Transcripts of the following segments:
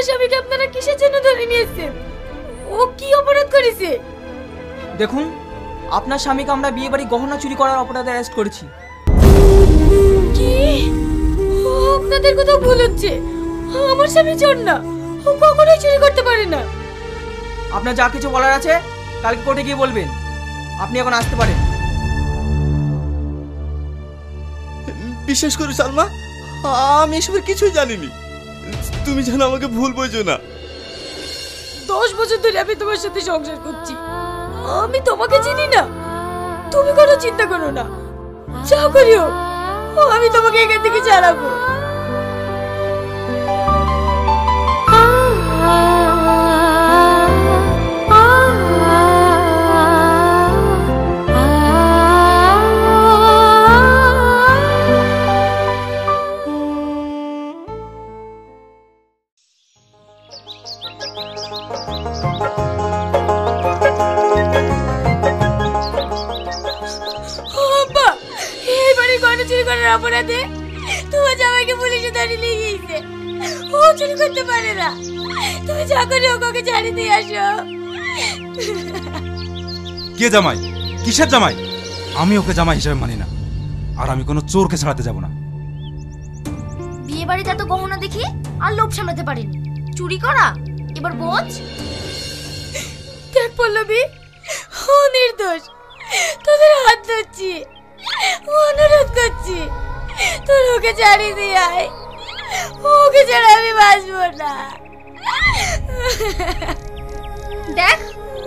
স্বামীকে আপনারা কিসের জন্য ধরে নিয়েছেন? ও কি অপরাধ করেছে? দেখুন, আপনার স্বামীকে আমরা বিয়ে বাড়ি গহনা চুরি করার অপরাধে অ্যারেস্ট করেছি। কি? ও আপনাদের কথা ভুল হচ্ছে। আমার স্বামী চোর না, ও কখনোই চুরি করতে পারে না। আপনার যা কিছু বলার আছে কালকে কোর্টে গিয়ে বলবেন। আপনি এখন আসতে পারেন। বিশ্বাস করো সালমা, আমি এসবের কিছুই জানিনি। তুমি যেন আমাকে ভুল বোঝো না। 10 বছর ধরে আমি তোমার সাথে সংসার করছি, আমি তোমাকে চিনি না? তুমি কোনো চিন্তা করো না, যা করিও আমি তোমাকে এখান থেকে ছাড়াবো। অপরাধে তোমার জামাইকে পুলিশে ধরে নিয়ে গিয়েছে। ও চুরি করতে পারে না। তুমি যা করে ওকে ছাড়িয়ে দিয়ে আসো। কে জামাই? কিসের জামাই? আমি ওকে জামাই হিসেবে মানি না, আর আমি কোনো চোরকে ছাড়াতে যাব না। বিয়ে বাড়িতে এত গহনা দেখি আর লোভ সামলাতে পারিনি, চুরি করা এবার বোঝ। দেখ পল্লবী, ও নির্দোষ। তোদের হাত ধরছি, অনুরোধ করছি, তোর ওকে ছাড়িয়ে দিয়ে আয়। ওকে ছাড়া আমি বাঁচবো না। দেখ,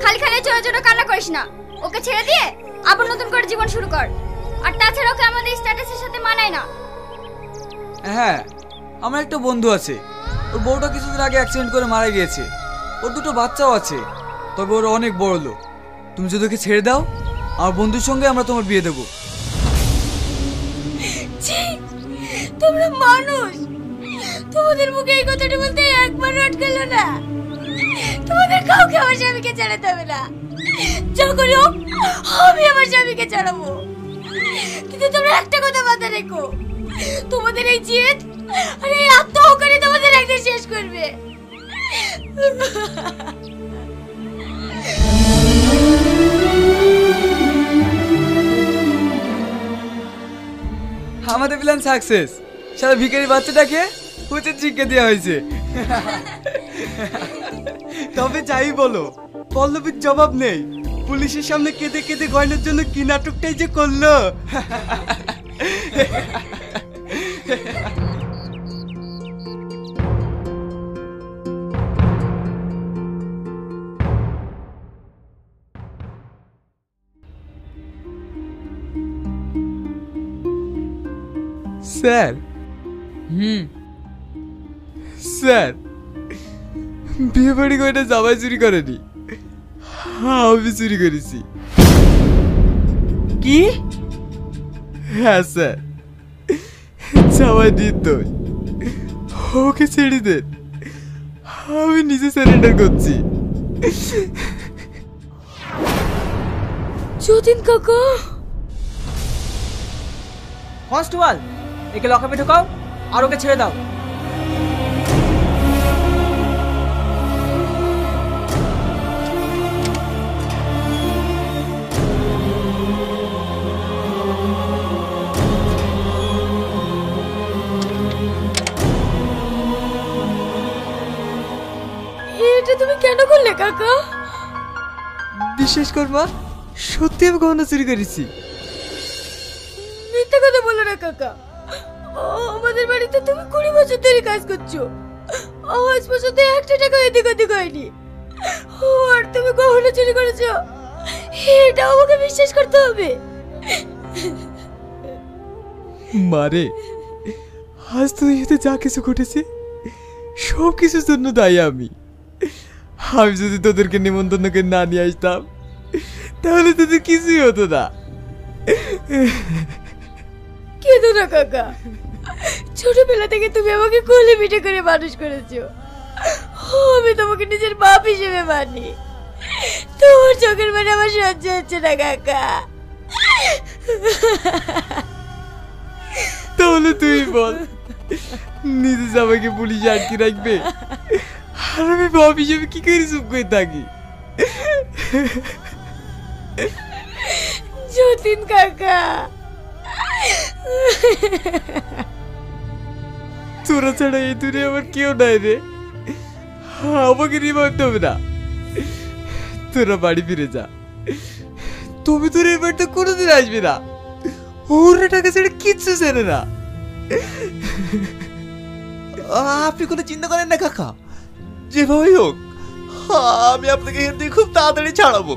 খালি খালি ছোট ছোট কান্না করিস না। ওকে ছেড়ে দিয়ে আবার নতুন করে জীবন শুরু কর। আর তাছাড়া ওকে আমাদের স্ট্যাটাসের সাথে মানায় না। হ্যাঁ, আমার একটা বন্ধু আছে, ওর বউটা কিছুদিন আগে অ্যাক্সিডেন্ট করে মারা গিয়েছে। ওর 2টো বাচ্চাও আছে, তবে ওরা অনেক বড় লোক। তুমি যদি ওকে ছেড়ে দাও, আমার বন্ধুর সঙ্গে আমরা তোমার বিয়ে দেবো। তোমরা মানুষ, তোমাদের মুখে এই কথাটা বলতে একবার আটকালো না। তোমাদের কাউকে আমার স্বামীকে ছাড়াতে হবে না। যা করিও আমি আমার স্বামীকে ছাড়াবো। কিন্তু তোমরা একটা কথা মাথায় রেখো, তোমাদের এই জেদ আর এই আত্মহকারী তোমাদের একদিন শেষ করবে। আমাদের প্ল্যান সাকসেস। সারা ভিখারি বাচ্চাটাকে উচিত শিক্ষা দেওয়া হয়েছে। তবে যাই বলো, পল্লবীর জবাব নেই। পুলিশের সামনে কেঁদে কেঁদে গয়নার জন্য কি নাটকটাই যে করলো। স্যার, স্যার, বিয়ে বাড়ি গয়না জামাই চুরি করেনি, আমি চুরি করেছি। কি? হ্যাঁ স্যার, জামাই নির্দোষ, ওকে ছেড়ে দেন। আমি নিজে সারেন্ডার করছি। যতীন কাকা। কনস্টেবল, একে লকআপে ঢোকাও আর ওকে ছেড়ে দাও। এটা তুমি কেন করলে কাকা? বিশ্বাস কর মা, সত্যি আমি গহনা চুরি করেছি। মিথ্যা কথা বলো না কাকা। আমাদের বাড়িতে তুমি 20 বছর ধরে কাজ করছো, আজ পর্যন্ত 1 টাকা এদিক ওদিক হয়নি। আর তুমি গহনা চুরি করেছো, এটা আমাকে বিশ্বাস করতে হবে। মারে, আজ তুই এতে যা কিছু ঘটেছে সব কিছুর জন্য দায়ী আমি। আমি যদি তোদেরকে নিমন্ত্রণ করে না নিয়ে আসতাম, তাহলে তোদের কিছুই হতো না। কেঁদো না কাকা, ছোটবেলা থেকে তুমি আমাকে কোলে পিঠে করে মানুষ করেছো। আমি তোমাকে নিজের বাপ হিসেবে মানি। তোমার চোখের মানে আমার সহ্য হচ্ছে না কাকা। তাহলে তুই বল, নিজে জামাইকে পুলিশে আটকে রাখবে আর আমি বাপ হিসেবে কি করে চুপ করে থাকি? যতীন কাকা, তোরা ছাড়া এই দূরে আমার কেউ নাই রে, আমাকে নিয়ে ভাবতে হবে না। তোরা বাড়ি ফিরে যা, তবে তোর এই বাড়িতে কোনোদিন আসবে না। ওরা টাকা ছেড়ে কিচ্ছু জানে না। আপনি কোনো চিন্তা করেন না কাকা, যেভাবেই হোক আমি আপনাকে এখান থেকে খুব তাড়াতাড়ি ছাড়াবো।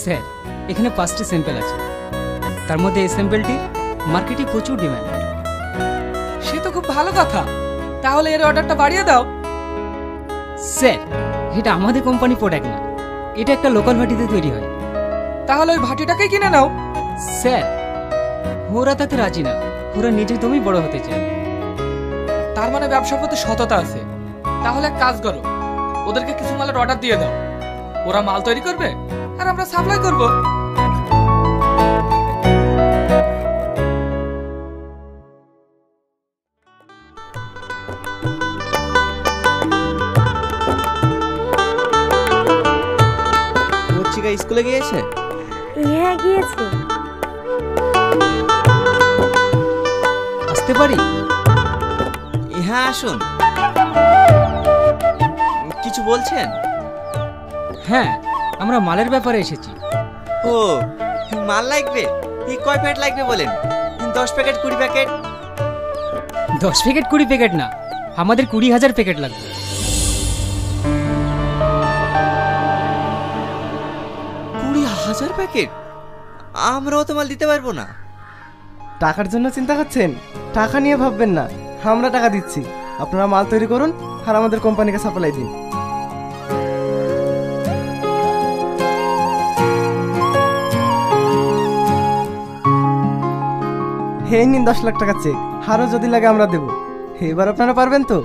স্যার, এখানে 5টি স্যাম্পল আছে, তার মধ্যে এই স্যাম্পলটি মার্কেটে প্রচুর ডিমান্ড। সে তো খুব ভালো কথা, তাহলে এর অর্ডারটা বাড়িয়ে দাও। স্যার, এটা আমাদের কোম্পানি প্রোডাক্ট না, এটা একটা লোকাল ভাটিতে তৈরি হয়। তাহলে ওই ভাটিটাকেই কিনে নাও। স্যার, ওরা তাতে রাজি না, ওরা নিজের দমই বড় হতে চায়। তার মানে ব্যবসার প্রতি সততা আছে। তাহলে এক কাজ করো, ওদেরকে কিছু মালের অর্ডার দিয়ে দাও, ওরা মাল তৈরি করবে আর আমরা সাপ্লাই করব। মর্চিকা স্কুলে গিয়েছে? হ্যাঁ গিয়েছে। আসতে পারি? হ্যাঁ আসুন। কিছু বলছেন? হ্যাঁ, আমরা মালের ব্যাপারে এসেছি। ও, মাল লাগবে? এই কয় প্যাকেট লাগবে বলেন? 10 প্যাকেট, 20 প্যাকেট? 10 প্যাকেট 20 প্যাকেট না, আমাদের 20,000 প্যাকেট লাগবে। 20,000 প্যাকেট? আমরাও তো মাল দিতে পারবো না। টাকার জন্য চিন্তা করছেন? টাকা নিয়ে ভাববেন না, আমরা টাকা দিচ্ছি, আপনারা মাল তৈরি করুন আর আমাদের কোম্পানিকে সাপ্লাই দিন। হে নিন 10 লাখ টাকা চেক, আরও যদি লাগে আমরা দেব। এবার আপনারা পারবেন তো?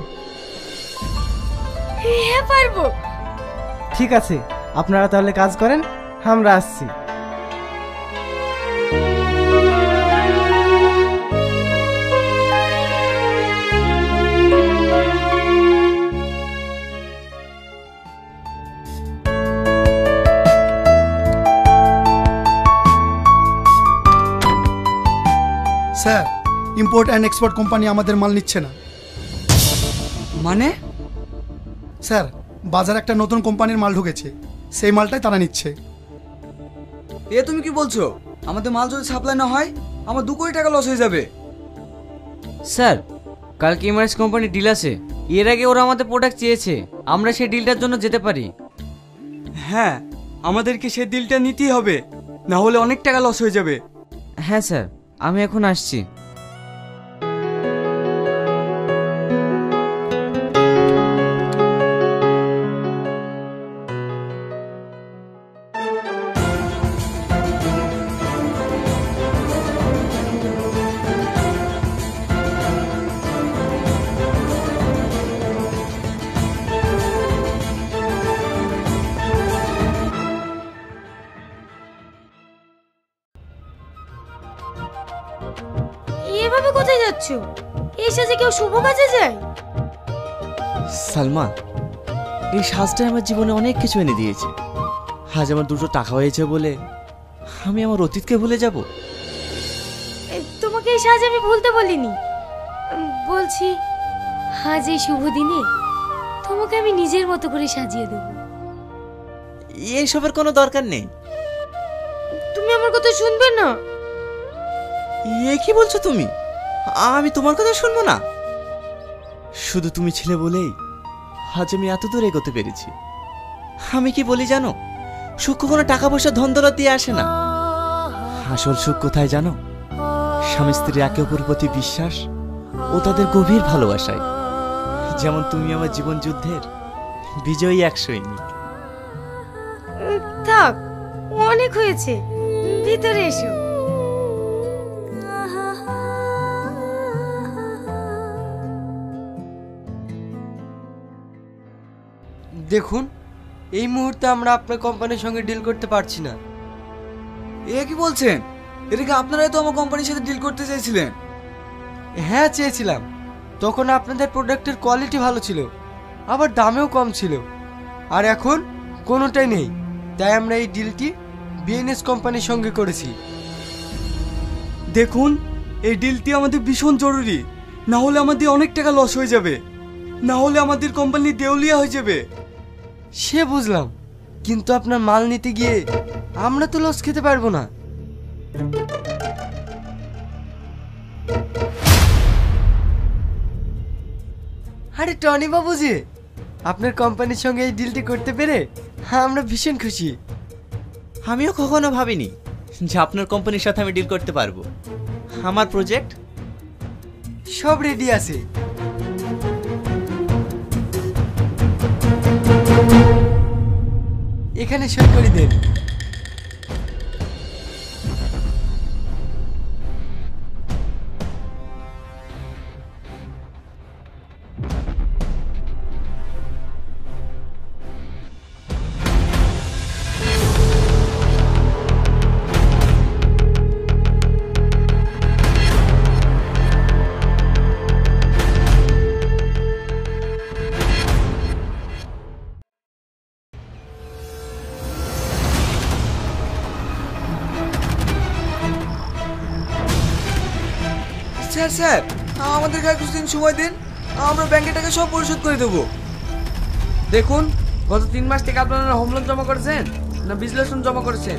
হ্যাঁ পারবো। ঠিক আছে, আপনারা তাহলে কাজ করেন, আমরা আসছি। Sir, import and export company আমাদের মাল নিচ্ছে না। মানে? স্যার, বাজারে একটা নতুন কোম্পানির মাল ঢুকেছে, সেই মালটাই তারা নিচ্ছে। এ তুমি কি বলছো? আমাদের মাল যদি সাপ্লাই না হয় আমার 2 কোটি টাকা লস হয়ে যাবে। স্যার, কালকে এমআরএস কোম্পানি ডিল আছে, এর আগে ওরা আমাদের প্রোডাক্ট চেয়েছে, আমরা সেই ডিলটার জন্য যেতে পারি। হ্যাঁ, আমাদেরকে সেই ডিলটা নিতেই হবে, না হলে অনেক টাকা লস হয়ে যাবে। হ্যাঁ স্যার, আমি এখন আসছি। এভাবে কোথায় যাচ্ছ? এই সাজে কেউ শুভ কাজে যায়? সালমা, এই সাজটাই আমার জীবনে অনেক কিছু এনে দিয়েছে। আজ আমার 2টো টাকা হয়েছে বলে আমি আমার অতীতকে ভুলে যাব? তোমাকে এই সাজ আমি ভুলতে বলিনি, বলছি আজ এই শুভ দিনে তোমাকে আমি নিজের মতো করে সাজিয়ে দেব। এসবের কোনো দরকার নেই। তুমি আমার কথা শুনবে না? এ কি বলছো তুমি? আমি তোমার কথা শুনবো না? শুধু তুমি ছিলে বলেই আজ আমি এত দূর এগোতে পেরেছি। আমি কি বলি জানো, সুখ কোনো টাকা পয়সা ধন দৌলত দিয়ে আসে না। আসল সুখ কোথায় জানো? স্বামী স্ত্রী একে অপরের প্রতি বিশ্বাস ও তাদের গভীর ভালোবাসায়। যেমন তুমি আমার জীবন যুদ্ধের বিজয়ী এক সৈনিক। থাক, অনেক হয়েছে, ভিতরে এসো। দেখুন, এই মুহূর্তে আমরা আপনার কোম্পানির সঙ্গে ডিল করতে পারছি না। এ কি বলছেন? এদিকে আপনারাই তো আমার কোম্পানির সাথে ডিল করতে চাইছিলেন। হ্যাঁ, চেয়েছিলাম। তখন আপনাদের প্রোডাক্টের কোয়ালিটি ভালো ছিল, আবার দামেও কম ছিল। আর এখন কোনোটাই নেই, তাই আমরা এই ডিলটি বিএনএস কোম্পানির সঙ্গে করেছি। দেখুন, এই ডিলটি আমাদের ভীষণ জরুরি, না হলে আমাদের অনেক টাকা লস হয়ে যাবে, না হলে আমাদের কোম্পানি দেউলিয়া হয়ে যাবে। সে বুঝলাম, কিন্তু আপনার মাল নিতে গিয়ে আমরা তো লস খেতে পারবো না। আরে টনি বাবু যে, আপনার কোম্পানির সঙ্গে এই ডিলটি করতে পেরে আমরা ভীষণ খুশি। আমিও কখনো ভাবিনি যে আপনার কোম্পানির সাথে আমি ডিল করতে পারবো। আমার প্রজেক্ট সব রেডি আছে। এখানে সই করে দেন। স্যার স্যার, আমাদেরকে আর কিছুদিন সময় দিন, আমরা ব্যাংকের টাকা সব পরিশোধ করে দেবো। দেখুন, গত 3 মাস থেকে আপনারা হোম লোন জমা করেছেন না বিশ্লেষণ জমা করেছেন?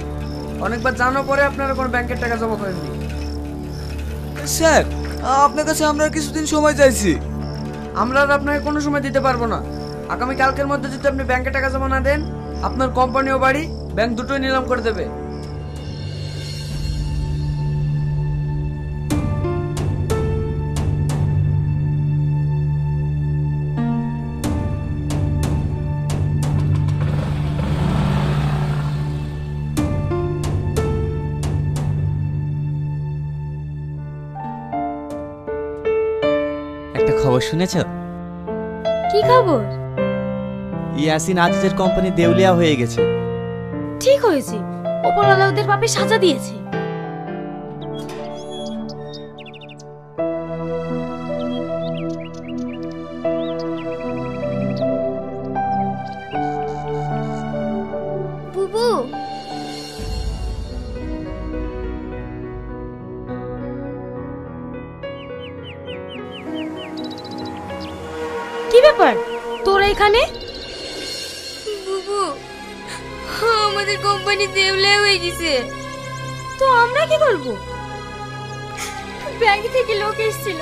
অনেকবার জানার পরে আপনারা কোনো ব্যাংকের টাকা জমা করেননি। স্যার, আপনার কাছে আমরা আর কিছুদিন সময় চাইছি। আমরা আর আপনাকে কোনো সময় দিতে পারবো না। আগামী কালকের মধ্যে যদি আপনি ব্যাংকে টাকা জমা না দেন, আপনার কোম্পানি ও বাড়ি ব্যাংক দুটোই নিলাম করে দেবে। একটা খবর শুনেছো? কি খবর? ইয়াসিন আজিজের কোম্পানি দেউলিয়া হয়ে গেছে। ঠিক হয়েছে, ওপরওয়ালা ওদের পাপে সাজা দিয়েছে। বুবু, কি ব্যাপার তোরা এখানে? বুবু, আমাদের কোম্পানি দেউলিয়া হয়ে গেছে। তো আমরা কি করব? ব্যাংক থেকে লোক এসেছিল,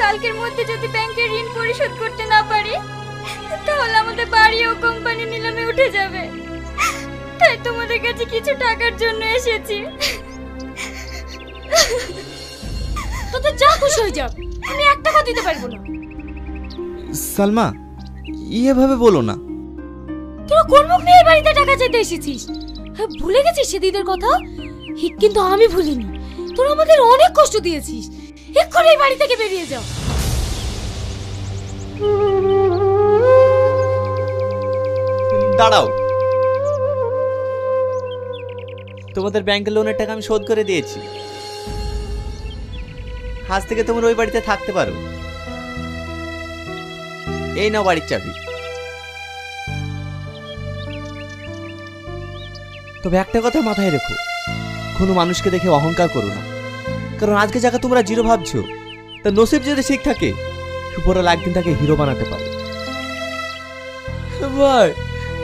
কালকের মধ্যে যদি ব্যাংকের ঋণ পরিশোধ করতে না পারি তাহলে আমাদের বাড়ি ও কোম্পানি নিলামে উঠে যাবে। তাই তোমাদের কাছে কিছু টাকার জন্য এসেছি। তো তো যা খুশি হয়ে যাও, আমি 1 টাকা দিতে পারবো না। সালমা, এভাবে বলো না। তোরা কোন মুখ নিয়ে এই বাড়িতে টাকা চাইতে এসেছিস? হ্যাঁ, ভুলে গেছিস সেদিনের কথা? কিন্তু আমি ভুলিনি। তোরা আমাদের অনেক কষ্ট দিয়েছিস। এক্ষুনি এই বাড়ি থেকে বেরিয়ে যাও। দাঁড়াও, তোমাদের ব্যাংকের লোনের টাকা আমি শোধ করে দিয়েছি। আজ থেকে তোমরা ওই বাড়িতে থাকতে পারো। এই নাও বাড়ির চাবি। তবে একটা কথা মাথায় রেখো, কোনো মানুষকে দেখে অহংকার করো না। কারণ আজকে যাকে তোমরা জিরো ভাবছো, তার নসিব যদি ঠিক থাকে, উপরওয়ালা একদিন তাকে হিরো বানাতে পারে। ভাই,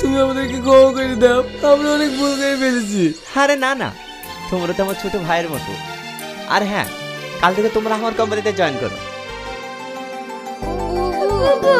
তুমি আমাদেরকে ক্ষমা করে দাও, আমরা অনেক ভুল করে ফেলেছি। আরে না না, তোমরা তো আমার ছোট ভাইয়ের মতো। আর হ্যাঁ, কাল থেকে তোমরা আমার কোম্পানিতে জয়েন করো। বুবু,